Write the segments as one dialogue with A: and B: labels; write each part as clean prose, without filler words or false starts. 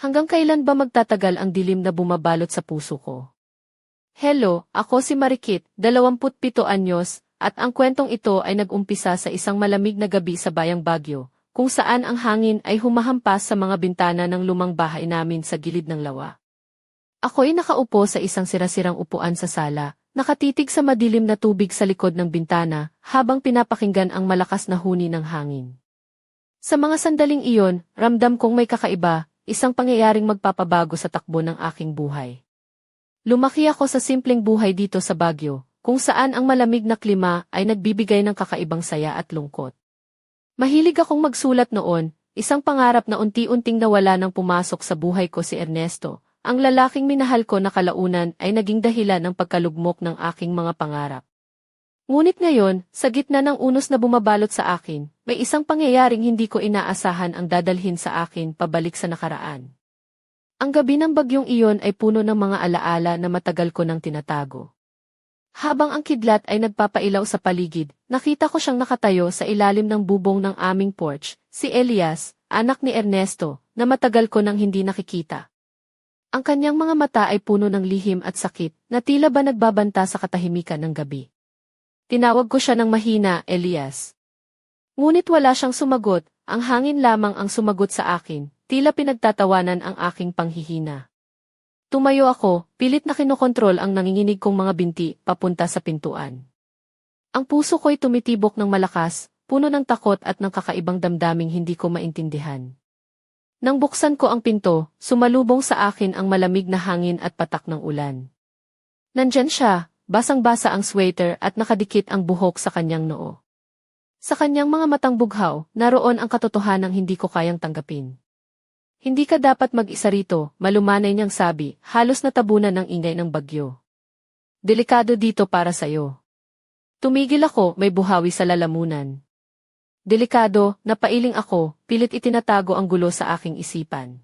A: Hanggang kailan ba magtatagal ang dilim na bumabalot sa puso ko? Hello, ako si Marikit, 27 anyos, at ang kwentong ito ay nag-umpisa sa isang malamig na gabi sa Bayang Baguio, kung saan ang hangin ay humahampas sa mga bintana ng lumang bahay namin sa gilid ng lawa. Ako'y nakaupo sa isang sirasirang upuan sa sala, nakatitig sa madilim na tubig sa likod ng bintana, habang pinapakinggan ang malakas na huni ng hangin. Sa mga sandaling iyon, ramdam kong may kakaiba, isang pangyayaring magpapabago sa takbo ng aking buhay. Lumaki ako sa simpleng buhay dito sa Baguio, kung saan ang malamig na klima ay nagbibigay ng kakaibang saya at lungkot. Mahilig akong magsulat noon, isang pangarap na unti-unting nawala nang pumasok sa buhay ko si Ernesto, ang lalaking minahal ko na kalaunan ay naging dahilan ng pagkalugmok ng aking mga pangarap. Ngunit ngayon, sa gitna ng unos na bumabalot sa akin, may isang pangyayaring hindi ko inaasahan ang dadalhin sa akin pabalik sa nakaraan. Ang gabi ng bagyong iyon ay puno ng mga alaala na matagal ko nang tinatago. Habang ang kidlat ay nagpapailaw sa paligid, nakita ko siyang nakatayo sa ilalim ng bubong ng aming porch, si Elias, anak ni Ernesto, na matagal ko nang hindi nakikita. Ang kanyang mga mata ay puno ng lihim at sakit, na tila ba nagbabanta sa katahimikan ng gabi. Tinawag ko siya ng mahina, Elias. Ngunit wala siyang sumagot, ang hangin lamang ang sumagot sa akin, tila pinagtatawanan ang aking panghihina. Tumayo ako, pilit na kinokontrol ang nanginginig kong mga binti, papunta sa pintuan. Ang puso ko'y tumitibok ng malakas, puno ng takot at ng kakaibang damdaming hindi ko maintindihan. Nang buksan ko ang pinto, sumalubong sa akin ang malamig na hangin at patak ng ulan. Nandyan siya, basang-basa ang sweater at nakadikit ang buhok sa kanyang noo. Sa kanyang mga matang bughaw, naroon ang katotohanang hindi ko kayang tanggapin. Hindi ka dapat mag-isa rito, malumanay niyang sabi, halos natabunan ng ingay ng bagyo. Delikado dito para sa'yo. Tumigil ako, may buhawi sa lalamunan. Delikado, napailing ako, pilit itinatago ang gulo sa aking isipan.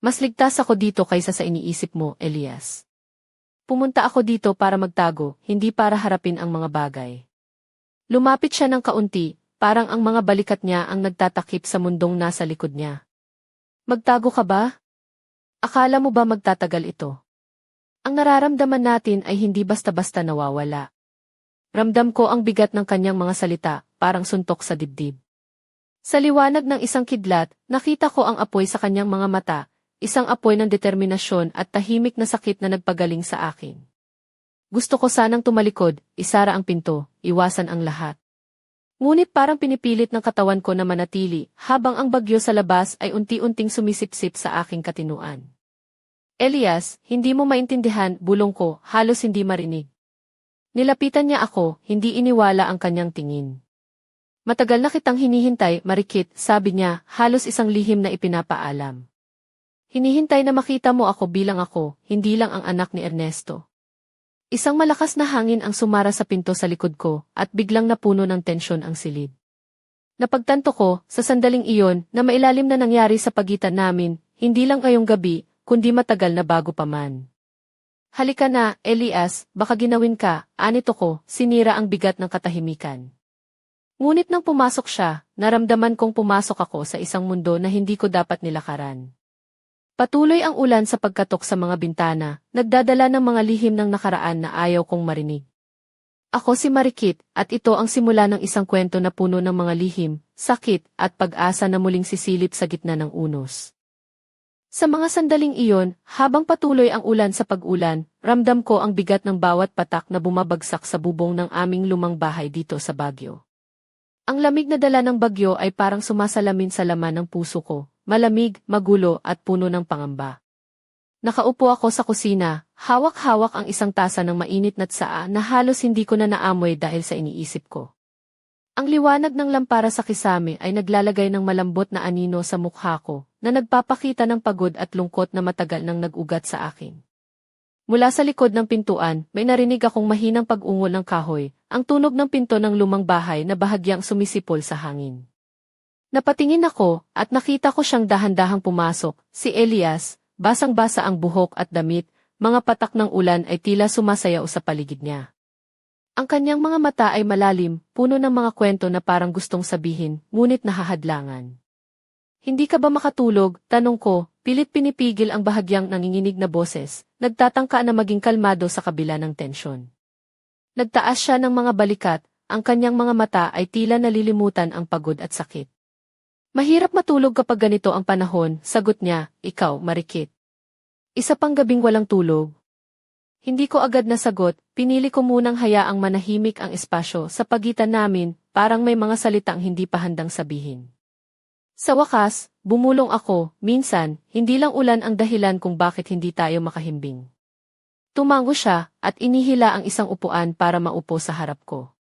A: Mas ligtas ako dito kaysa sa iniisip mo, Elias. Pumunta ako dito para magtago, hindi para harapin ang mga bagay. Lumapit siya ng kaunti, parang ang mga balikat niya ang nagtatakip sa mundong nasa likod niya. Magtago ka ba? Akala mo ba magtatagal ito? Ang nararamdaman natin ay hindi basta-basta nawawala. Ramdam ko ang bigat ng kanyang mga salita, parang suntok sa dibdib. Sa liwanag ng isang kidlat, nakita ko ang apoy sa kanyang mga mata, isang apoy ng determinasyon at tahimik na sakit na nagpagaling sa akin. Gusto ko sanang tumalikod, isara ang pinto, iwasan ang lahat. Ngunit parang pinipilit ng katawan ko na manatili, habang ang bagyo sa labas ay unti-unting sumisipsip sa aking katinuan. Elias, hindi mo maintindihan, bulong ko, halos hindi marinig. Nilapitan niya ako, hindi iniwala ang kanyang tingin. Matagal na kitang hinihintay, Marikit, sabi niya, halos isang lihim na ipinapaalam. Hinihintay na makita mo ako bilang ako, hindi lang ang anak ni Ernesto. Isang malakas na hangin ang sumara sa pinto sa likod ko, at biglang napuno ng tensyon ang silid. Napagtanto ko, sa sandaling iyon, na mailalim na nangyari sa pagitan namin, hindi lang ngayong gabi, kundi matagal na bago pa man. Halika na, Elias, baka ginawin ka, anito ko, sinira ang bigat ng katahimikan. Ngunit nang pumasok siya, naramdaman kong pumasok ako sa isang mundo na hindi ko dapat nilakaran. Patuloy ang ulan sa pagkatok sa mga bintana, nagdadala ng mga lihim ng nakaraan na ayaw kong marinig. Ako si Marikit, at ito ang simula ng isang kwento na puno ng mga lihim, sakit, at pag-asa na muling sisilip sa gitna ng unos. Sa mga sandaling iyon, habang patuloy ang ulan sa pag-ulan, ramdam ko ang bigat ng bawat patak na bumabagsak sa bubong ng aming lumang bahay dito sa Baguio. Ang lamig na dala ng bagyo ay parang sumasalamin sa laman ng puso ko, malamig, magulo at puno ng pangamba. Nakaupo ako sa kusina, hawak-hawak ang isang tasa ng mainit na tsaa na halos hindi ko na naamoy dahil sa iniisip ko. Ang liwanag ng lampara sa kisame ay naglalagay ng malambot na anino sa mukha ko, na nagpapakita ng pagod at lungkot na matagal nang nag-ugat sa akin. Mula sa likod ng pintuan, may narinig akong mahinang pag-ungol ng kahoy, ang tunog ng pinto ng lumang bahay na bahagyang sumisipol sa hangin. Napatingin ako, at nakita ko siyang dahan-dahang pumasok, si Elias, basang-basa ang buhok at damit, mga patak ng ulan ay tila sumasayaw sa paligid niya. Ang kanyang mga mata ay malalim, puno ng mga kwento na parang gustong sabihin, ngunit nahahadlangan. Hindi ka ba makatulog? Tanong ko, pilit pinipigil ang bahagyang nanginginig na boses, nagtatangka na maging kalmado sa kabila ng tensyon. Nagtaas siya ng mga balikat, ang kanyang mga mata ay tila nalilimutan ang pagod at sakit. Mahirap matulog kapag ganito ang panahon, sagot niya, ikaw, Marikit. Isa pang gabing walang tulog. Hindi ko agad nasagot, pinili ko munang hayaang manahimik ang espasyo sa pagitan namin, parang may mga salitang hindi pa handang sabihin. Sa wakas, bumulong ako, minsan, hindi lang ulan ang dahilan kung bakit hindi tayo makahimbing. Tumango siya, at inihila ang isang upuan para maupo sa harap ko.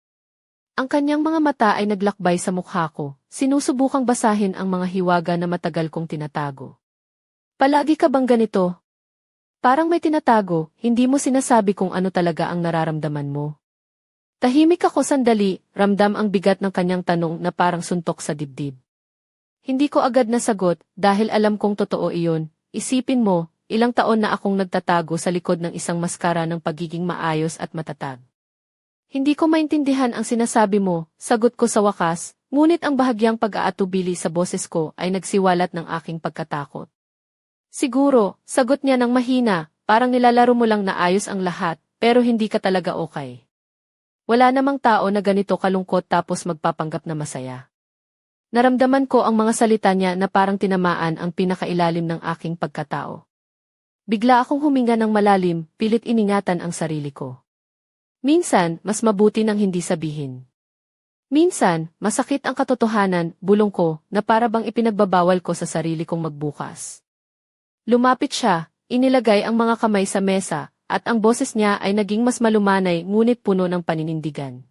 A: Ang kanyang mga mata ay naglakbay sa mukha ko, sinusubukang basahin ang mga hiwaga na matagal kong tinatago. Palagi ka bang ganito? Parang may tinatago, hindi mo sinasabi kung ano talaga ang nararamdaman mo. Tahimik ako sandali, ramdam ang bigat ng kanyang tanong na parang suntok sa dibdib. Hindi ko agad nasagot, dahil alam kong totoo iyon. Isipin mo, ilang taon na akong nagtatago sa likod ng isang maskara ng pagiging maayos at matatag. Hindi ko maintindihan ang sinasabi mo, sagot ko sa wakas, ngunit ang bahagyang pag-aatubili sa boses ko ay nagsiwalat ng aking pagkatakot. Siguro, sagot niya ng mahina, parang nilalaro mo lang na ayos ang lahat, pero hindi ka talaga okay. Wala namang tao na ganito kalungkot tapos magpapanggap na masaya. Naramdaman ko ang mga salita niya na parang tinamaan ang pinakailalim ng aking pagkatao. Bigla akong huminga ng malalim, pilit iningatan ang sarili ko. Minsan, mas mabuti nang hindi sabihin. Minsan, masakit ang katotohanan, bulong ko, na para bang ipinagbabawal ko sa sarili kong magbukas. Lumapit siya, inilagay ang mga kamay sa mesa, at ang boses niya ay naging mas malumanay ngunit puno ng paninindigan.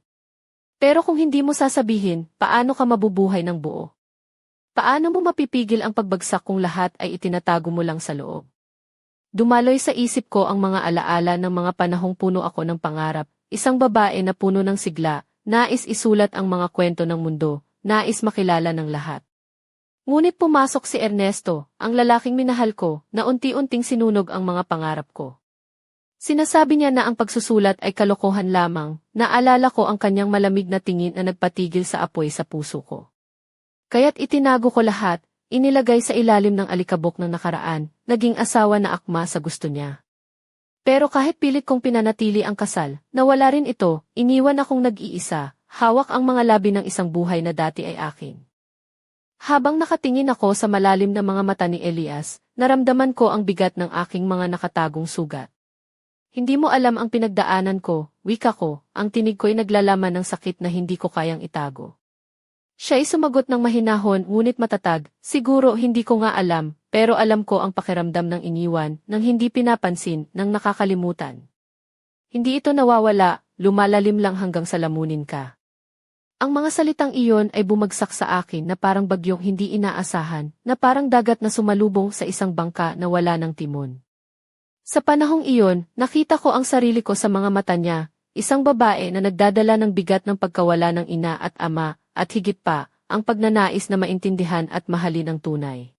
A: Pero kung hindi mo sasabihin, paano ka mabubuhay ng buo? Paano mo mapipigil ang pagbagsak kung lahat ay itinatago mo lang sa loob? Dumaloy sa isip ko ang mga alaala ng mga panahong puno ako ng pangarap, isang babae na puno ng sigla, nais isulat ang mga kwento ng mundo, nais makilala ng lahat. Ngunit pumasok si Ernesto, ang lalaking minahal ko, na unti-unting sinunog ang mga pangarap ko. Sinasabi niya na ang pagsusulat ay kalokohan lamang, naalala ko ang kanyang malamig na tingin na nagpatigil sa apoy sa puso ko. Kaya't itinago ko lahat, inilagay sa ilalim ng alikabok ng nakaraan, naging asawa na akma sa gusto niya. Pero kahit pilit kong pinanatili ang kasal, nawala rin ito, iniwan akong nag-iisa, hawak ang mga labi ng isang buhay na dati ay akin. Habang nakatingin ako sa malalim na mga mata ni Elias, naramdaman ko ang bigat ng aking mga nakatagong sugat. Hindi mo alam ang pinagdaanan ko, wika ko, ang tinig ko'y naglalaman ng sakit na hindi ko kayang itago. Siya ay sumagot ng mahinahon ngunit matatag, siguro hindi ko nga alam, pero alam ko ang pakiramdam ng iniwan, ng hindi pinapansin, ng nakakalimutan. Hindi ito nawawala, lumalalim lang hanggang sa lamunin ka. Ang mga salitang iyon ay bumagsak sa akin na parang bagyong hindi inaasahan, na parang dagat na sumalubong sa isang bangka na wala ng timon. Sa panahong iyon, nakita ko ang sarili ko sa mga mata niya, isang babae na nagdadala ng bigat ng pagkawala ng ina at ama, at higit pa, ang pagnanais na maintindihan at mahalin ang tunay.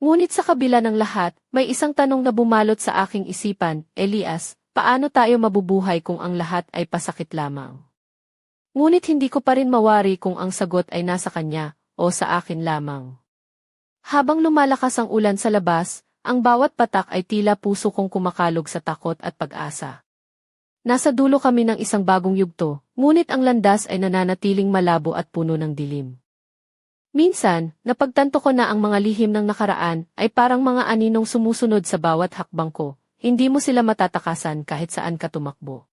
A: Ngunit sa kabila ng lahat, may isang tanong na bumalot sa aking isipan, Elias, paano tayo mabubuhay kung ang lahat ay pasakit lamang? Ngunit hindi ko pa rin mawari kung ang sagot ay nasa kanya, o sa akin lamang. Habang lumalakas ang ulan sa labas, ang bawat patak ay tila puso kong kumakalog sa takot at pag-asa. Nasa dulo kami ng isang bagong yugto, ngunit ang landas ay nananatiling malabo at puno ng dilim. Minsan, napagtanto ko na ang mga lihim ng nakaraan ay parang mga aninong sumusunod sa bawat hakbang ko, hindi mo sila matatakasan kahit saan ka tumakbo.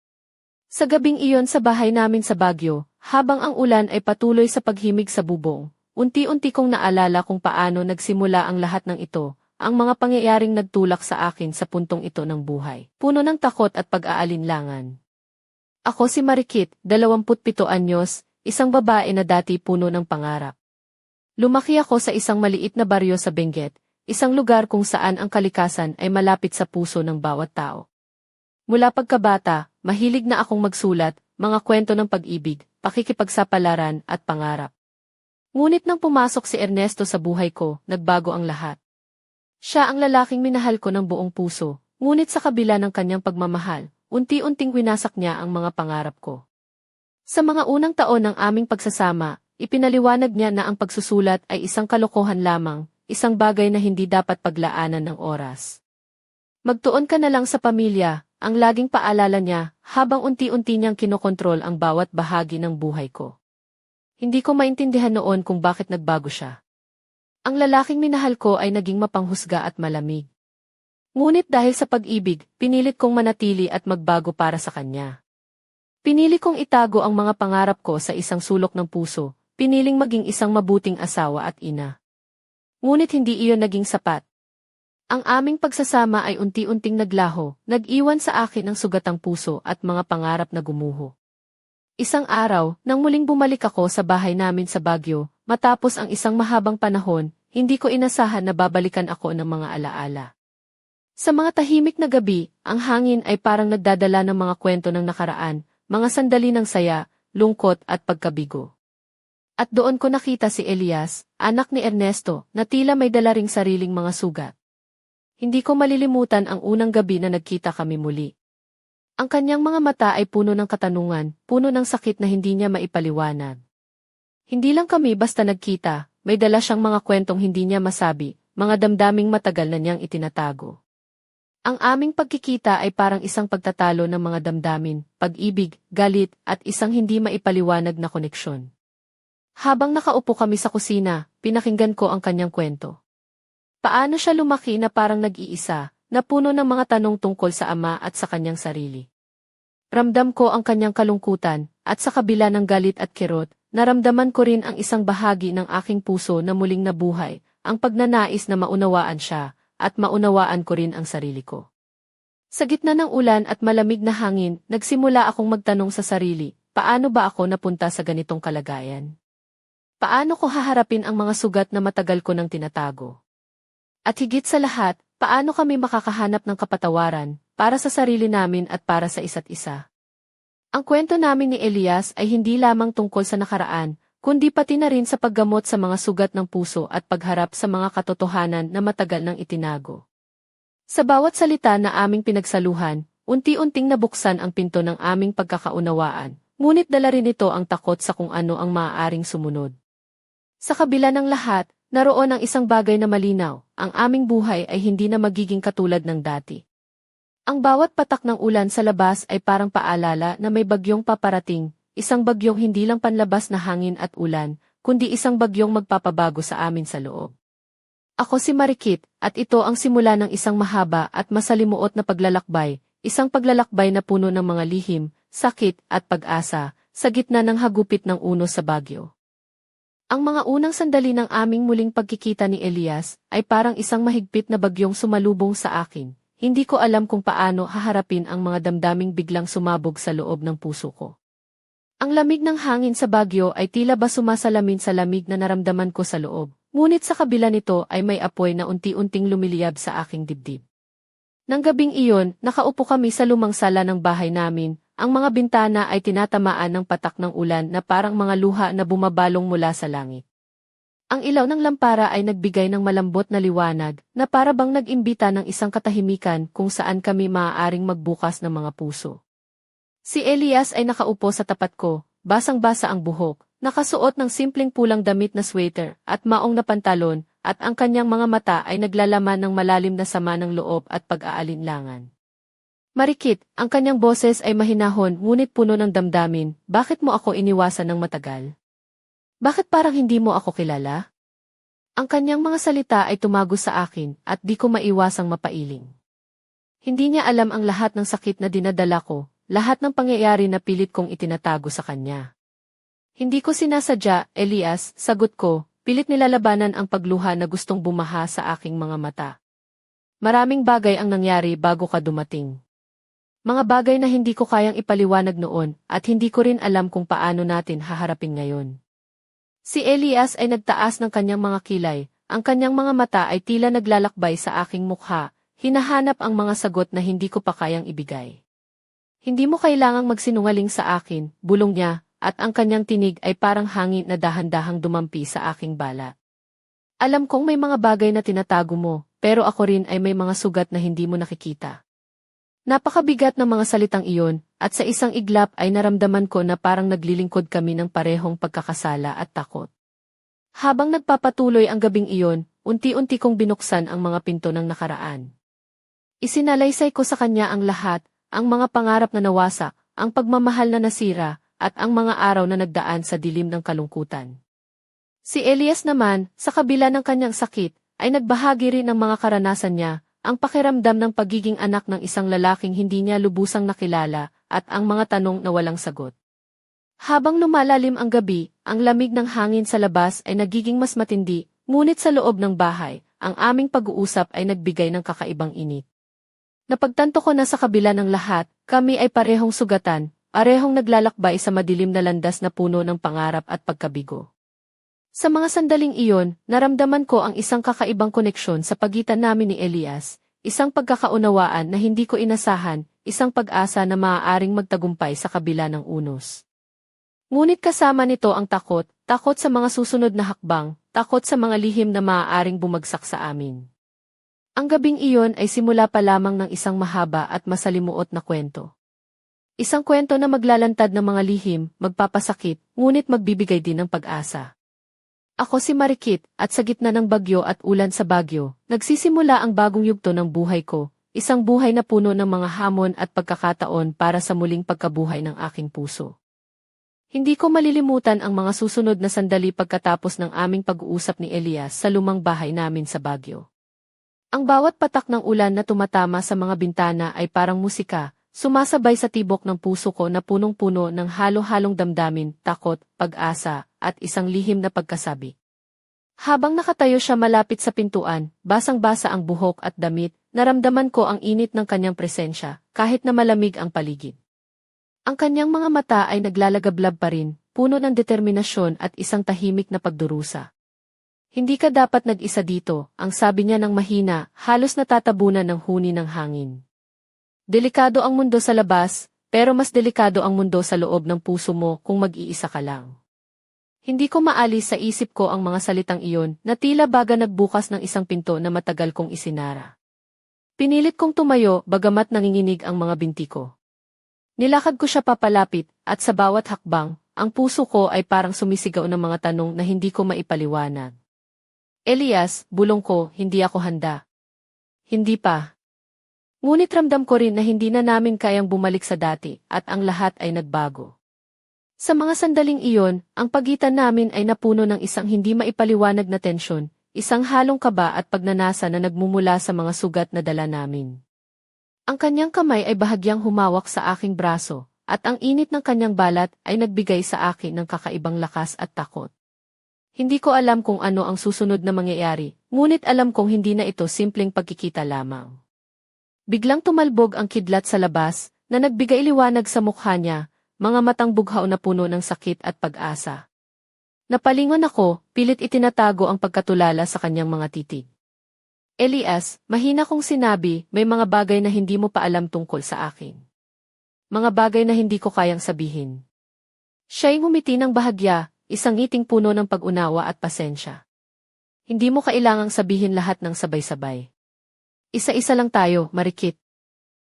A: Sa gabing iyon sa bahay namin sa Baguio, habang ang ulan ay patuloy sa paghimig sa bubong, unti-unti kong naalala kung paano nagsimula ang lahat ng ito, ang mga pangyayaring nagtulak sa akin sa puntong ito ng buhay, puno ng takot at pag-aalinlangan. Ako si Marikit, 27 anyos, isang babae na dati puno ng pangarap. Lumaki ako sa isang maliit na baryo sa Benguet, isang lugar kung saan ang kalikasan ay malapit sa puso ng bawat tao. Mula pagkabata, mahilig na akong magsulat, mga kwento ng pag-ibig, pakikipagsapalaran at pangarap. Ngunit nang pumasok si Ernesto sa buhay ko, nagbago ang lahat. Siya ang lalaking minahal ko ng buong puso, ngunit sa kabila ng kanyang pagmamahal, unti-unting winasak niya ang mga pangarap ko. Sa mga unang taon ng aming pagsasama, ipinaliwanag niya na ang pagsusulat ay isang kalokohan lamang, isang bagay na hindi dapat paglaanan ng oras. Magtuon ka na lang sa pamilya, ang laging paalala niya, habang unti-unti niyang kinokontrol ang bawat bahagi ng buhay ko. Hindi ko maintindihan noon kung bakit nagbago siya. Ang lalaking minahal ko ay naging mapanghusga at malamig. Ngunit dahil sa pag-ibig, pinilit kong manatili at magbago para sa kanya. Pinili kong itago ang mga pangarap ko sa isang sulok ng puso, piniling maging isang mabuting asawa at ina. Ngunit hindi iyon naging sapat. Ang aming pagsasama ay unti-unting naglaho, nag-iwan sa akin ng sugatang puso at mga pangarap na gumuho. Isang araw, nang muling bumalik ako sa bahay namin sa Baguio, matapos ang isang mahabang panahon, hindi ko inasahan na babalikan ako ng mga alaala. Sa mga tahimik na gabi, ang hangin ay parang nagdadala ng mga kwento ng nakaraan, mga sandali ng saya, lungkot at pagkabigo. At doon ko nakita si Elias, anak ni Ernesto, na tila may dala ring sariling mga sugat. Hindi ko malilimutan ang unang gabi na nagkita kami muli. Ang kanyang mga mata ay puno ng katanungan, puno ng sakit na hindi niya maipaliwanag. Hindi lang kami basta nagkita, may dala siyang mga kwentong hindi niya masabi, mga damdaming matagal na niyang itinatago. Ang aming pagkikita ay parang isang pagtatalo ng mga damdamin, pag-ibig, galit, at isang hindi maipaliwanag na koneksyon. Habang nakaupo kami sa kusina, pinakinggan ko ang kanyang kwento. Paano siya lumaki na parang nag-iisa, na puno ng mga tanong tungkol sa ama at sa kanyang sarili. Ramdam ko ang kanyang kalungkutan, at sa kabila ng galit at kirot, naramdaman ko rin ang isang bahagi ng aking puso na muling nabuhay, ang pagnanais na maunawaan siya, at maunawaan ko rin ang sarili ko. Sa gitna ng ulan at malamig na hangin, nagsimula akong magtanong sa sarili, paano ba ako napunta sa ganitong kalagayan? Paano ko haharapin ang mga sugat na matagal ko nang tinatago? At higit sa lahat, paano kami makakahanap ng kapatawaran, para sa sarili namin at para sa isa't isa? Ang kwento namin ni Elias ay hindi lamang tungkol sa nakaraan, kundi pati na rin sa paggamot sa mga sugat ng puso at pagharap sa mga katotohanan na matagal nang itinago. Sa bawat salita na aming pinagsaluhan, unti-unting nabuksan ang pinto ng aming pagkakaunawaan, ngunit dala rin ito ang takot sa kung ano ang maaaring sumunod. Sa kabila ng lahat, naroon ang isang bagay na malinaw, ang aming buhay ay hindi na magiging katulad ng dati. Ang bawat patak ng ulan sa labas ay parang paalala na may bagyong paparating, isang bagyong hindi lang panlabas na hangin at ulan, kundi isang bagyong magpapabago sa amin sa loob. Ako si Marikit, at ito ang simula ng isang mahaba at masalimuot na paglalakbay, isang paglalakbay na puno ng mga lihim, sakit at pag-asa, sa gitna ng hagupit ng unos sa Baguio. Ang mga unang sandali ng aming muling pagkikita ni Elias ay parang isang mahigpit na bagyong sumalubong sa akin. Hindi ko alam kung paano haharapin ang mga damdaming biglang sumabog sa loob ng puso ko. Ang lamig ng hangin sa Baguio ay tila ba sumasalamin sa lamig na naramdaman ko sa loob, ngunit sa kabila nito ay may apoy na unti-unting lumiliyab sa aking dibdib. Nang gabing iyon, nakaupo kami sa lumang sala ng bahay namin. Ang mga bintana ay tinatamaan ng patak ng ulan na parang mga luha na bumabalong mula sa langit. Ang ilaw ng lampara ay nagbigay ng malambot na liwanag na para bang nag-imbita ng isang katahimikan kung saan kami maaaring magbukas ng mga puso. Si Elias ay nakaupo sa tapat ko, basang-basa ang buhok, nakasuot ng simpleng pulang damit na sweater at maong na pantalon, at ang kanyang mga mata ay naglalaman ng malalim na sama ng loob at pag-aalinlangan. Marikit, ang kanyang boses ay mahinahon ngunit puno ng damdamin, bakit mo ako iniwasan ng matagal? Bakit parang hindi mo ako kilala? Ang kanyang mga salita ay tumago sa akin at di ko maiwasang mapailing. Hindi niya alam ang lahat ng sakit na dinadala ko, lahat ng pangyayari na pilit kong itinatago sa kanya. Hindi ko sinasadya, Elias, sagot ko, pilit nilalabanan ang pagluha na gustong bumaha sa aking mga mata. Maraming bagay ang nangyari bago ka dumating. Mga bagay na hindi ko kayang ipaliwanag noon at hindi ko rin alam kung paano natin haharapin ngayon. Si Elias ay nagtaas ng kanyang mga kilay, ang kanyang mga mata ay tila naglalakbay sa aking mukha, hinahanap ang mga sagot na hindi ko pa kayang ibigay. Hindi mo kailangang magsinungaling sa akin, bulong niya, at ang kanyang tinig ay parang hangin na dahan-dahang dumampi sa aking balat. Alam kong may mga bagay na tinatago mo, pero ako rin ay may mga sugat na hindi mo nakikita. Napakabigat ng mga salitang iyon, at sa isang iglap ay naramdaman ko na parang naglilingkod kami ng parehong pagkakasala at takot. Habang nagpapatuloy ang gabing iyon, unti-unti kong binuksan ang mga pinto ng nakaraan. Isinalaysay ko sa kanya ang lahat, ang mga pangarap na nawasak, ang pagmamahal na nasira, at ang mga araw na nagdaan sa dilim ng kalungkutan. Si Elias naman, sa kabila ng kanyang sakit, ay nagbahagi rin ng mga karanasan niya, ang pakiramdam ng pagiging anak ng isang lalaking hindi niya lubusang nakilala, at ang mga tanong na walang sagot. Habang lumalalim ang gabi, ang lamig ng hangin sa labas ay nagiging mas matindi, ngunit sa loob ng bahay, ang aming pag-uusap ay nagbigay ng kakaibang init. Napagtanto ko na sa kabila ng lahat, kami ay parehong sugatan, parehong naglalakbay sa madilim na landas na puno ng pangarap at pagkabigo. Sa mga sandaling iyon, naramdaman ko ang isang kakaibang koneksyon sa pagitan namin ni Elias, isang pagkakaunawaan na hindi ko inasahan, isang pag-asa na maaaring magtagumpay sa kabila ng unos. Ngunit kasama nito ang takot, takot sa mga susunod na hakbang, takot sa mga lihim na maaaring bumagsak sa amin. Ang gabing iyon ay simula pa lamang ng isang mahaba at masalimuot na kwento. Isang kwento na maglalantad ng mga lihim, magpapasakit, ngunit magbibigay din ng pag-asa. Ako si Marikit, at sa gitna ng bagyo at ulan sa Baguio, nagsisimula ang bagong yugto ng buhay ko, isang buhay na puno ng mga hamon at pagkakataon para sa muling pagkabuhay ng aking puso. Hindi ko malilimutan ang mga susunod na sandali pagkatapos ng aming pag-uusap ni Elias sa lumang bahay namin sa Baguio. Ang bawat patak ng ulan na tumatama sa mga bintana ay parang musika, sumasabay sa tibok ng puso ko na punong-puno ng halo-halong damdamin, takot, pag-asa, at isang lihim na pagkasabi. Habang nakatayo siya malapit sa pintuan, basang-basa ang buhok at damit, naramdaman ko ang init ng kanyang presensya, kahit na malamig ang paligid. Ang kanyang mga mata ay naglalagablab pa rin, puno ng determinasyon at isang tahimik na pagdurusa. Hindi ka dapat nag-isa dito, ang sabi niya ng mahina, halos natatabunan ng huni ng hangin. Delikado ang mundo sa labas, pero mas delikado ang mundo sa loob ng puso mo kung mag-iisa ka lang. Hindi ko maalis sa isip ko ang mga salitang iyon na tila baga nagbukas ng isang pinto na matagal kong isinara. Pinilit kong tumayo bagamat nanginginig ang mga binti ko. Nilakad ko siya papalapit at sa bawat hakbang, ang puso ko ay parang sumisigaw ng mga tanong na hindi ko maipaliwanag. Elias, bulong ko, hindi ako handa. Hindi pa. Ngunit ramdam ko rin na hindi na namin kayang bumalik sa dati at ang lahat ay nagbago. Sa mga sandaling iyon, ang pagitan namin ay napuno ng isang hindi maipaliwanag na tensyon, isang halong kaba at pagnanasa na nagmumula sa mga sugat na dala namin. Ang kanyang kamay ay bahagyang humawak sa aking braso, at ang init ng kanyang balat ay nagbigay sa akin ng kakaibang lakas at takot. Hindi ko alam kung ano ang susunod na mangyayari, ngunit alam kong hindi na ito simpleng pagkikita lamang. Biglang tumalbog ang kidlat sa labas, na nagbigay liwanag sa mukha niya, mga matang bughaw na puno ng sakit at pag-asa. Napalingon ako, pilit itinatago ang pagkatulala sa kanyang mga titig. Elias, mahina kong sinabi, may mga bagay na hindi mo pa alam tungkol sa akin. Mga bagay na hindi ko kayang sabihin. Siya'y ngumiti ng bahagya, isang ngiting puno ng pag-unawa at pasensya. Hindi mo kailangang sabihin lahat ng sabay-sabay. Isa-isa lang tayo, Marikit.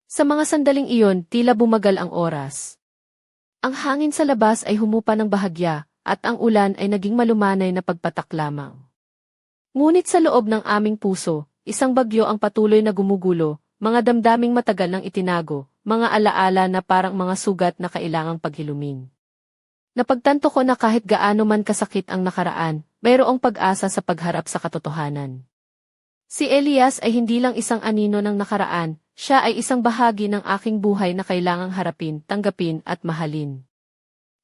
A: Sa mga sandaling iyon, tila bumagal ang oras. Ang hangin sa labas ay humupa ng bahagya, at ang ulan ay naging malumanay na pagpatak lamang. Ngunit sa loob ng aming puso, isang bagyo ang patuloy na gumugulo, mga damdaming matagal nang itinago, mga alaala na parang mga sugat na kailangang paghilumin. Napagtanto ko na kahit gaano man kasakit ang nakaraan, mayroong pag-asa sa pagharap sa katotohanan. Si Elias ay hindi lang isang anino ng nakaraan, siya ay isang bahagi ng aking buhay na kailangang harapin, tanggapin at mahalin.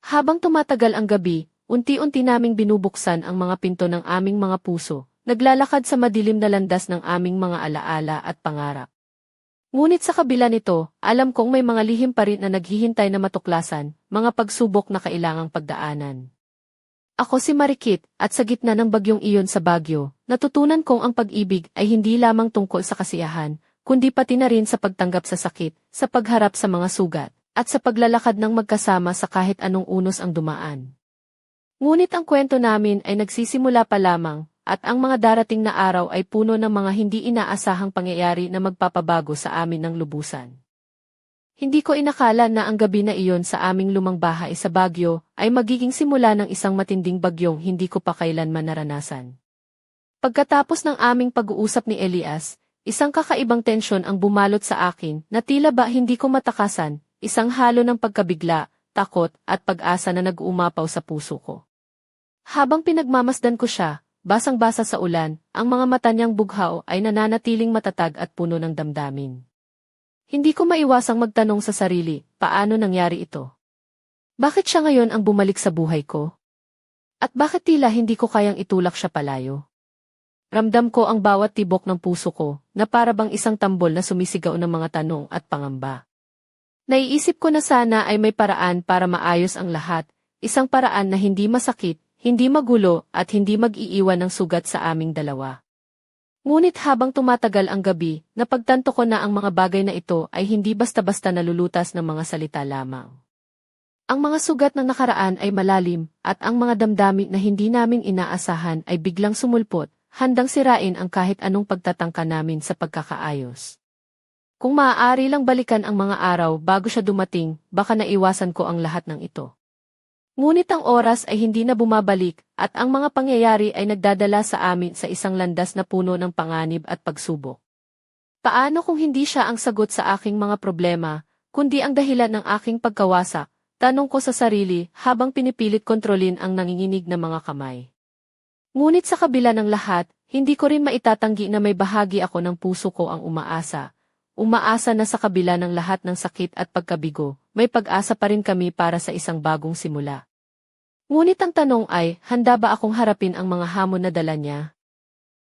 A: Habang tumatagal ang gabi, unti-unti naming binubuksan ang mga pinto ng aming mga puso, naglalakad sa madilim na landas ng aming mga alaala at pangarap. Ngunit sa kabila nito, alam kong may mga lihim pa rin na naghihintay na matuklasan, mga pagsubok na kailangang pagdaanan. Ako si Marikit, at sa gitna ng bagyong iyon sa Baguio, natutunan kong ang pag-ibig ay hindi lamang tungkol sa kasiyahan, kundi pati na rin sa pagtanggap sa sakit, sa pagharap sa mga sugat, at sa paglalakad ng magkasama sa kahit anong unos ang dumaan. Ngunit ang kwento namin ay nagsisimula pa lamang, at ang mga darating na araw ay puno ng mga hindi inaasahang pangyayari na magpapabago sa amin ng lubusan. Hindi ko inakala na ang gabi na iyon sa aming lumang bahay sa Baguio ay magiging simula ng isang matinding bagyong hindi ko pa kailanman naranasan. Pagkatapos ng aming pag-uusap ni Elias, isang kakaibang tensyon ang bumalot sa akin na tila ba hindi ko matakasan, isang halo ng pagkabigla, takot at pag-asa na nag-uumapaw sa puso ko. Habang pinagmamasdan ko siya, basang-basa sa ulan, ang mga mata niyang bughaw ay nananatiling matatag at puno ng damdamin. Hindi ko maiwasang magtanong sa sarili, paano nangyari ito? Bakit siya ngayon ang bumalik sa buhay ko? At bakit tila hindi ko kayang itulak siya palayo? Ramdam ko ang bawat tibok ng puso ko, na para bang isang tambol na sumisigaw ng mga tanong at pangamba. Naiisip ko na sana ay may paraan para maayos ang lahat, isang paraan na hindi masakit, hindi magulo at hindi mag-iiwan ng sugat sa aming dalawa. Ngunit habang tumatagal ang gabi, napagtanto ko na ang mga bagay na ito ay hindi basta-basta nalulutas ng mga salita lamang. Ang mga sugat ng nakaraan ay malalim, at ang mga damdamin na hindi namin inaasahan ay biglang sumulpot, handang sirain ang kahit anong pagtatangka namin sa pagkakaayos. Kung maaari lang balikan ang mga araw bago siya dumating, baka naiwasan ko ang lahat ng ito. Ngunit ang oras ay hindi na bumabalik, at ang mga pangyayari ay nagdadala sa amin sa isang landas na puno ng panganib at pagsubok. Paano kung hindi siya ang sagot sa aking mga problema, kundi ang dahilan ng aking pagkawasak? Tanong ko sa sarili habang pinipilit kontrolin ang nanginginig na mga kamay. Ngunit sa kabila ng lahat, hindi ko rin maitatanggi na may bahagi ako ng puso ko ang umaasa. Umaasa na sa kabila ng lahat ng sakit at pagkabigo, may pag-asa pa rin kami para sa isang bagong simula. Ngunit ang tanong ay, handa ba akong harapin ang mga hamon na dala niya?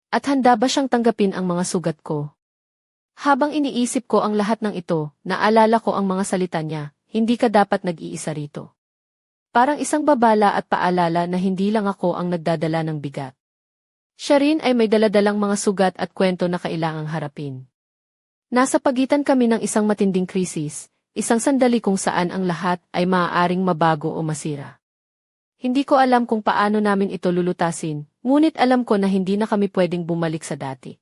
A: At handa ba siyang tanggapin ang mga sugat ko? Habang iniisip ko ang lahat ng ito, naalala ko ang mga salita niya, hindi ka dapat nag-iisa rito. Parang isang babala at paalala na hindi lang ako ang nagdadala ng bigat. Siya rin ay may daladalang mga sugat at kwento na kailangang harapin. Nasa pagitan kami ng isang matinding krisis, isang sandali kung saan ang lahat ay maaaring mabago o masira. Hindi ko alam kung paano namin ito lulutasin, ngunit alam ko na hindi na kami pwedeng bumalik sa dati.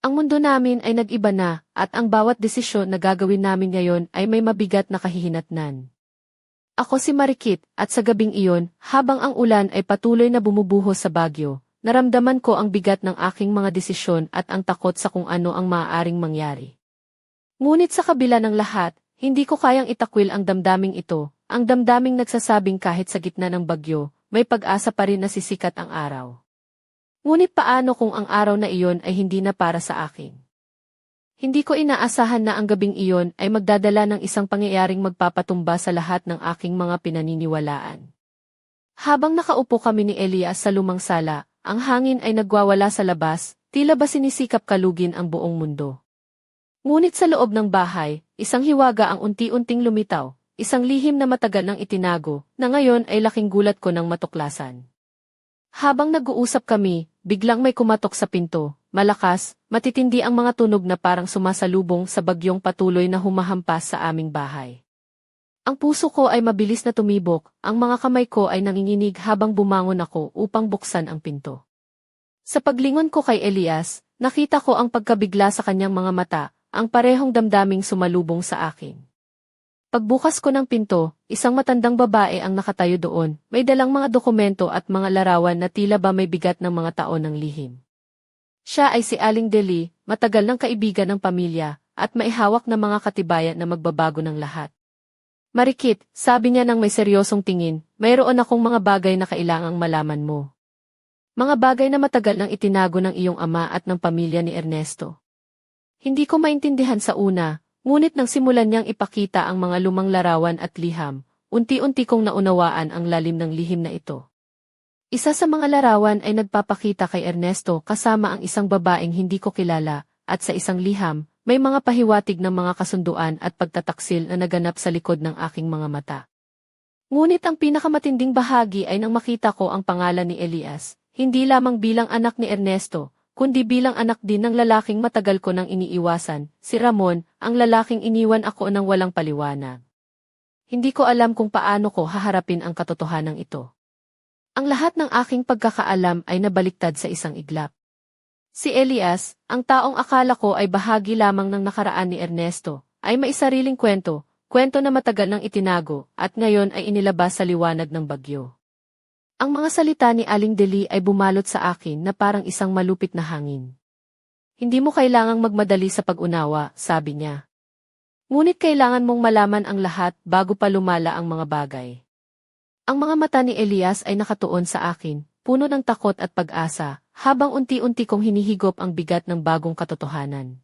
A: Ang mundo namin ay nag-iba na, at ang bawat desisyon na gagawin namin ngayon ay may mabigat na kahihinatnan. Ako si Marikit, at sa gabing iyon, habang ang ulan ay patuloy na bumubuhos sa Baguio, naramdaman ko ang bigat ng aking mga desisyon at ang takot sa kung ano ang maaaring mangyari. Ngunit sa kabila ng lahat, hindi ko kayang itakwil ang damdaming ito, ang damdaming nagsasabing kahit sa gitna ng bagyo, may pag-asa pa rin na sisikat ang araw. Ngunit paano kung ang araw na iyon ay hindi na para sa akin? Hindi ko inaasahan na ang gabing iyon ay magdadala ng isang pangyayaring magpapatumba sa lahat ng aking mga pinaniniwalaan. Habang nakaupo kami ni Elias sa lumang sala, ang hangin ay nagwawala sa labas, tila ba sinisikap kalugin ang buong mundo. Ngunit sa loob ng bahay, isang hiwaga ang unti-unting lumitaw, isang lihim na matagal nang itinago, na ngayon ay laking gulat ko ng matuklasan. Habang nag-uusap kami, biglang may kumatok sa pinto. Malakas, matitindi ang mga tunog na parang sumasalubong sa bagyong patuloy na humahampas sa aming bahay. Ang puso ko ay mabilis na tumibok, ang mga kamay ko ay nanginginig habang bumangon ako upang buksan ang pinto. Sa paglingon ko kay Elias, nakita ko ang pagkabigla sa kanyang mga mata, ang parehong damdaming sumalubong sa akin. Pagbukas ko ng pinto, isang matandang babae ang nakatayo doon, may dalang mga dokumento at mga larawan na tila ba may bigat ng mga taon ng lihim. Siya ay si Aling Deli, matagal ng kaibigan ng pamilya, at may hawak na mga katibayan na magbabago ng lahat. Marikit, sabi niya nang may seryosong tingin, mayroon akong mga bagay na kailangang malaman mo. Mga bagay na matagal nang itinago ng iyong ama at ng pamilya ni Ernesto. Hindi ko maintindihan sa una, ngunit nang simulan niyang ipakita ang mga lumang larawan at liham, unti-unti kong naunawaan ang lalim ng lihim na ito. Isa sa mga larawan ay nagpapakita kay Ernesto kasama ang isang babaeng hindi ko kilala, at sa isang liham, may mga pahiwatig ng mga kasunduan at pagtataksil na naganap sa likod ng aking mga mata. Ngunit ang pinakamatinding bahagi ay nang makita ko ang pangalan ni Elias, hindi lamang bilang anak ni Ernesto, kundi bilang anak din ng lalaking matagal ko nang iniiwasan, si Ramon, ang lalaking iniwan ako nang walang paliwanag. Hindi ko alam kung paano ko haharapin ang katotohanan ito. Ang lahat ng aking pagkakaalam ay nabaliktad sa isang iglap. Si Elias, ang taong akala ko ay bahagi lamang ng nakaraan ni Ernesto, ay may sariling kwento, kwento na matagal nang itinago, at ngayon ay inilabas sa liwanag ng bagyo. Ang mga salita ni Aling Deli ay bumalot sa akin na parang isang malupit na hangin. Hindi mo kailangang magmadali sa pag-unawa, sabi niya. Ngunit kailangan mong malaman ang lahat bago pa lumala ang mga bagay. Ang mga mata ni Elias ay nakatuon sa akin, puno ng takot at pag-asa, habang unti-unti kong hinihigop ang bigat ng bagong katotohanan.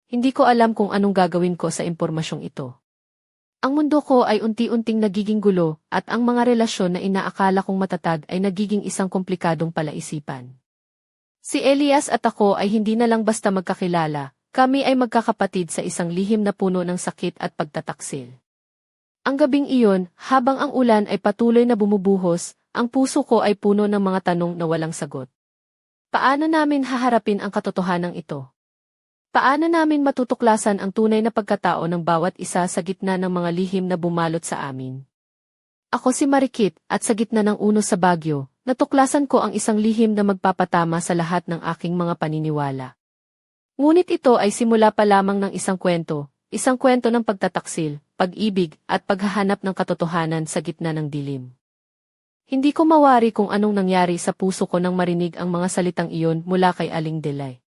A: Hindi ko alam kung anong gagawin ko sa impormasyong ito. Ang mundo ko ay unti-unting nagiging gulo at ang mga relasyon na inaakala kong matatag ay nagiging isang komplikadong palaisipan. Si Elias at ako ay hindi na lang basta magkakilala, kami ay magkakapatid sa isang lihim na puno ng sakit at pagtataksil. Ang gabing iyon, habang ang ulan ay patuloy na bumubuhos, ang puso ko ay puno ng mga tanong na walang sagot. Paano namin haharapin ang katotohanan ito? Paano namin matutuklasan ang tunay na pagkatao ng bawat isa sa gitna ng mga lihim na bumalot sa amin? Ako si Marikit, at sa gitna ng unos sa Baguio, natuklasan ko ang isang lihim na magpapatama sa lahat ng aking mga paniniwala. Ngunit ito ay simula pa lamang ng isang kwento ng pagtataksil, pag-ibig, at paghahanap ng katotohanan sa gitna ng dilim. Hindi ko mawari kung anong nangyari sa puso ko nang marinig ang mga salitang iyon mula kay Aling Delay.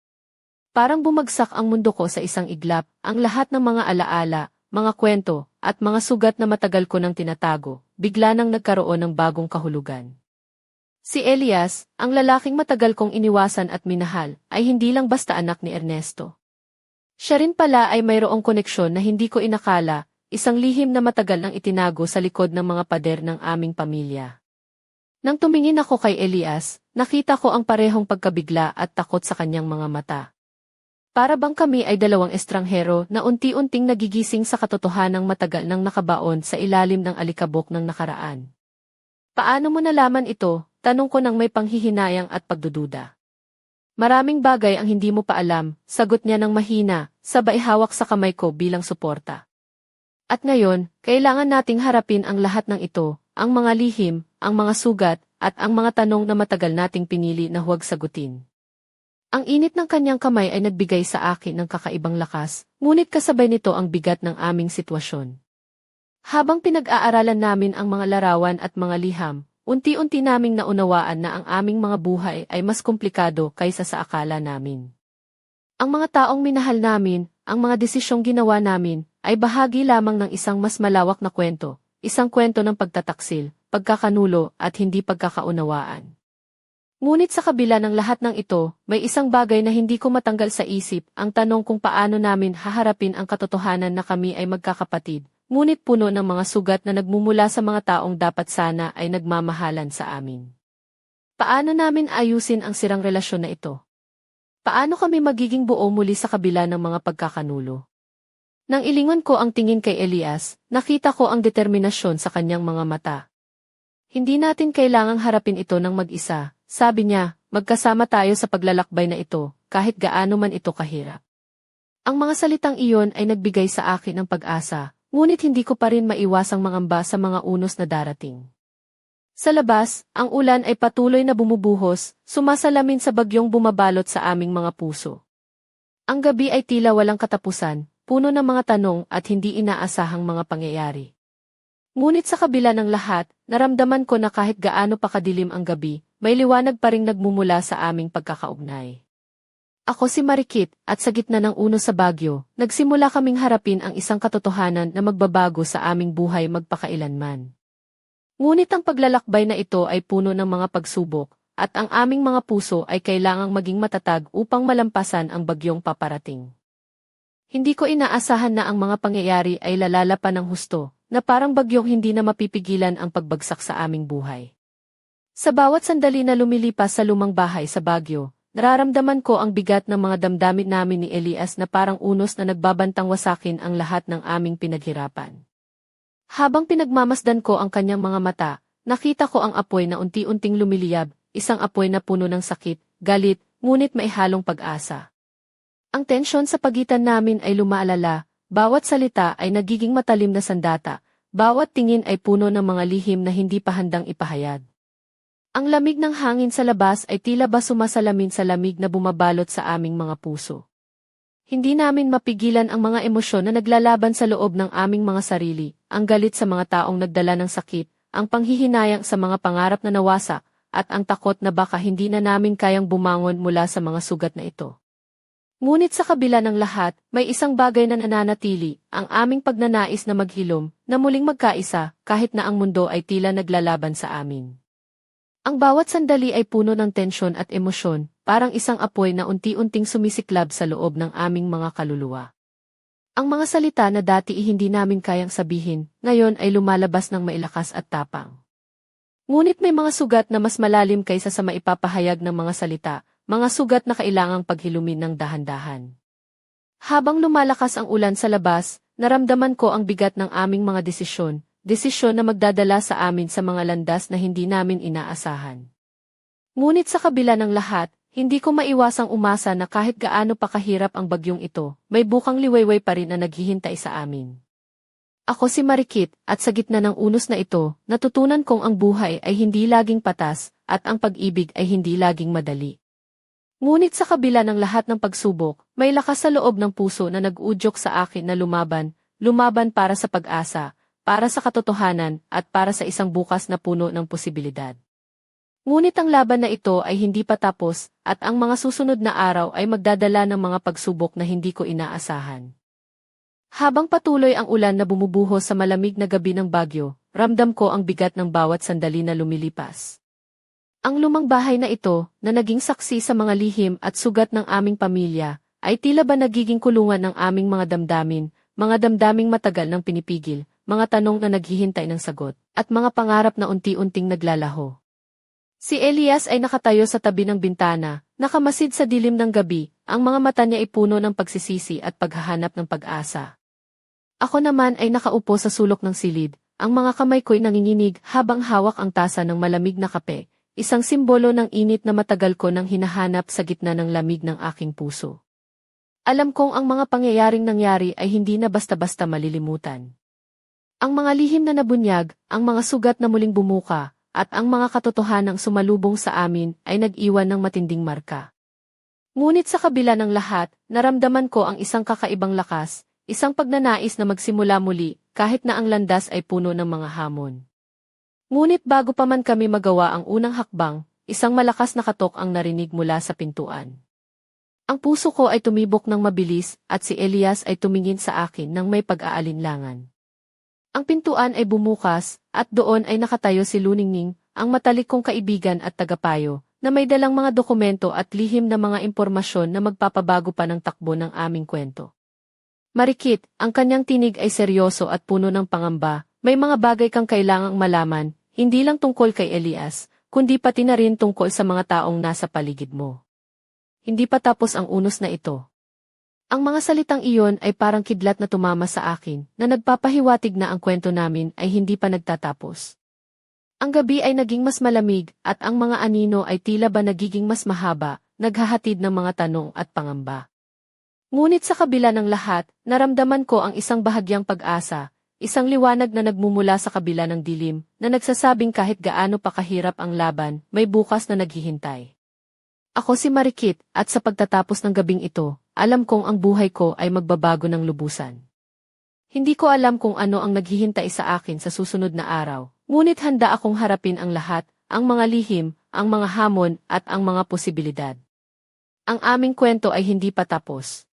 A: Parang bumagsak ang mundo ko sa isang iglap, ang lahat ng mga alaala, mga kwento, at mga sugat na matagal ko nang tinatago, bigla nang nagkaroon ng bagong kahulugan. Si Elias, ang lalaking matagal kong iniwasan at minahal, ay hindi lang basta anak ni Ernesto. Siya rin pala ay mayroong koneksyon na hindi ko inakala, isang lihim na matagal nang itinago sa likod ng mga pader ng aming pamilya. Nang tumingin ako kay Elias, nakita ko ang parehong pagkabigla at takot sa kanyang mga mata. Para bang kami ay dalawang estranghero na unti-unting nagigising sa katotohanang matagal nang nakabaon sa ilalim ng alikabok ng nakaraan. Paano mo nalaman ito? Tanong ko nang may panghihinayang at pagdududa. Maraming bagay ang hindi mo pa alam, sagot niya ng mahina, sabay hawak sa kamay ko bilang suporta. At ngayon, kailangan nating harapin ang lahat ng ito, ang mga lihim, ang mga sugat, at ang mga tanong na matagal nating pinili na huwag sagutin. Ang init ng kanyang kamay ay nagbigay sa akin ng kakaibang lakas, ngunit kasabay nito ang bigat ng aming sitwasyon. Habang pinag-aaralan namin ang mga larawan at mga liham, unti-unti naming naunawaan na ang aming mga buhay ay mas komplikado kaysa sa akala namin. Ang mga taong minahal namin, ang mga desisyong ginawa namin, ay bahagi lamang ng isang mas malawak na kwento, isang kwento ng pagtataksil, pagkakanulo at hindi pagkakaunawaan. Ngunit sa kabila ng lahat ng ito, may isang bagay na hindi ko matanggal sa isip, ang tanong kung paano namin haharapin ang katotohanan na kami ay magkakapatid, ngunit puno ng mga sugat na nagmumula sa mga taong dapat sana ay nagmamahalan sa amin. Paano namin ayusin ang sirang relasyon na ito? Paano kami magiging buo muli sa kabila ng mga pagkakanulo? Nang ilingon ko ang tingin kay Elias, nakita ko ang determinasyon sa kanyang mga mata. Hindi natin kailangang harapin ito ng mag-isa. Sabi niya, magkasama tayo sa paglalakbay na ito, kahit gaano man ito kahirap. Ang mga salitang iyon ay nagbigay sa akin ng pag-asa, ngunit hindi ko pa rin maiwasang mangamba sa mga unos na darating. Sa labas, ang ulan ay patuloy na bumubuhos, sumasalamin sa bagyong bumabalot sa aming mga puso. Ang gabi ay tila walang katapusan, puno ng mga tanong at hindi inaasahang mga pangyayari. Ngunit sa kabila ng lahat, naramdaman ko na kahit gaano pa kadilim ang gabi, may liwanag pa ring nagmumula sa aming pagkakaugnay. Ako si Marikit, at sa gitna ng unos sa Baguio, nagsimula kaming harapin ang isang katotohanan na magbabago sa aming buhay magpakailanman. Ngunit ang paglalakbay na ito ay puno ng mga pagsubok, at ang aming mga puso ay kailangang maging matatag upang malampasan ang bagyong paparating. Hindi ko inaasahan na ang mga pangyayari ay lalala pa ng husto, na parang bagyong hindi na mapipigilan ang pagbagsak sa aming buhay. Sa bawat sandali na lumilipas sa lumang bahay sa Baguio, nararamdaman ko ang bigat ng mga damdamin namin ni Elias na parang unos na nagbabantang wasakin ang lahat ng aming pinaghirapan. Habang pinagmamasdan ko ang kanyang mga mata, nakita ko ang apoy na unti-unting lumiliyab, isang apoy na puno ng sakit, galit, ngunit may halong pag-asa. Ang tensyon sa pagitan namin ay lumaalala, bawat salita ay nagiging matalim na sandata, bawat tingin ay puno ng mga lihim na hindi pa handang ipahayag. Ang lamig ng hangin sa labas ay tila ba sumasalamin sa lamig na bumabalot sa aming mga puso. Hindi namin mapigilan ang mga emosyon na naglalaban sa loob ng aming mga sarili, ang galit sa mga taong nagdala ng sakit, ang panghihinayang sa mga pangarap na nawasak, at ang takot na baka hindi na namin kayang bumangon mula sa mga sugat na ito. Ngunit sa kabila ng lahat, may isang bagay na nananatili, ang aming pagnanais na maghilom, na muling magkaisa, kahit na ang mundo ay tila naglalaban sa amin. Ang bawat sandali ay puno ng tensyon at emosyon, parang isang apoy na unti-unting sumisiklab sa loob ng aming mga kaluluwa. Ang mga salita na dati hindi namin kayang sabihin, ngayon ay lumalabas ng mailakas at tapang. Ngunit may mga sugat na mas malalim kaysa sa maipapahayag ng mga salita, mga sugat na kailangang paghilumin ng dahan-dahan. Habang lumalakas ang ulan sa labas, naramdaman ko ang bigat ng aming mga desisyon na magdadala sa amin sa mga landas na hindi namin inaasahan. Ngunit sa kabila ng lahat, hindi ko maiwasang umasa na kahit gaano pa kahirap ang bagyong ito, may bukang liwayway pa rin na naghihintay sa amin. Ako si Marikit, at sa gitna ng unos na ito, natutunan kong ang buhay ay hindi laging patas, at ang pag-ibig ay hindi laging madali. Ngunit sa kabila ng lahat ng pagsubok, may lakas sa loob ng puso na nag-uudyok sa akin na lumaban para sa pag-asa, para sa katotohanan, at para sa isang bukas na puno ng posibilidad. Ngunit ang laban na ito ay hindi pa tapos, at ang mga susunod na araw ay magdadala ng mga pagsubok na hindi ko inaasahan. Habang patuloy ang ulan na bumubuhos sa malamig na gabi ng Bagyo, ramdam ko ang bigat ng bawat sandali na lumilipas. Ang lumang bahay na ito, na naging saksi sa mga lihim at sugat ng aming pamilya, ay tila ba nagiging kulungan ng aming mga damdaming matagal ng pinipigil, mga tanong na naghihintay ng sagot, at mga pangarap na unti-unting naglalaho. Si Elias ay nakatayo sa tabi ng bintana, nakamasid sa dilim ng gabi, ang mga mata niya ay puno ng pagsisisi at paghahanap ng pag-asa. Ako naman ay nakaupo sa sulok ng silid, ang mga kamay ko'y nanginginig habang hawak ang tasa ng malamig na kape, isang simbolo ng init na matagal ko nang hinahanap sa gitna ng lamig ng aking puso. Alam kong ang mga pangyayaring nangyari ay hindi na basta-basta malilimutan. Ang mga lihim na nabunyag, ang mga sugat na muling bumuka, at ang mga katotohanang sumalubong sa amin ay nag-iwan ng matinding marka. Ngunit sa kabila ng lahat, naramdaman ko ang isang kakaibang lakas, isang pagnanais na magsimula muli, kahit na ang landas ay puno ng mga hamon. Ngunit bago pa man kami magawa ang unang hakbang, isang malakas na katok ang narinig mula sa pintuan. Ang puso ko ay tumibok ng mabilis at si Elias ay tumingin sa akin ng may pag-aalinlangan. Ang pintuan ay bumukas, at doon ay nakatayo si Luningning, ang matalik kong kaibigan at tagapayo, na may dalang mga dokumento at lihim na mga impormasyon na magpapabago pa ng takbo ng aming kwento. Marikit, ang kanyang tinig ay seryoso at puno ng pangamba, may mga bagay kang kailangang malaman, hindi lang tungkol kay Elias, kundi pati na rin tungkol sa mga taong nasa paligid mo. Hindi pa tapos ang unos na ito. Ang mga salitang iyon ay parang kidlat na tumama sa akin, na nagpapahiwatig na ang kwento namin ay hindi pa nagtatapos. Ang gabi ay naging mas malamig, at ang mga anino ay tila ba nagiging mas mahaba, naghahatid ng mga tanong at pangamba. Ngunit sa kabila ng lahat, naramdaman ko ang isang bahagyang pag-asa, isang liwanag na nagmumula sa kabila ng dilim, na nagsasabing kahit gaano pa kahirap ang laban, may bukas na naghihintay. Ako si Marikit, at sa pagtatapos ng gabing ito, alam kong ang buhay ko ay magbabago ng lubusan. Hindi ko alam kung ano ang naghihintay sa akin sa susunod na araw, ngunit handa akong harapin ang lahat, ang mga lihim, ang mga hamon, at ang mga posibilidad. Ang aming kwento ay hindi pa tapos.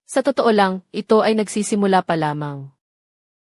A: Sa totoo lang, ito ay nagsisimula pa lamang.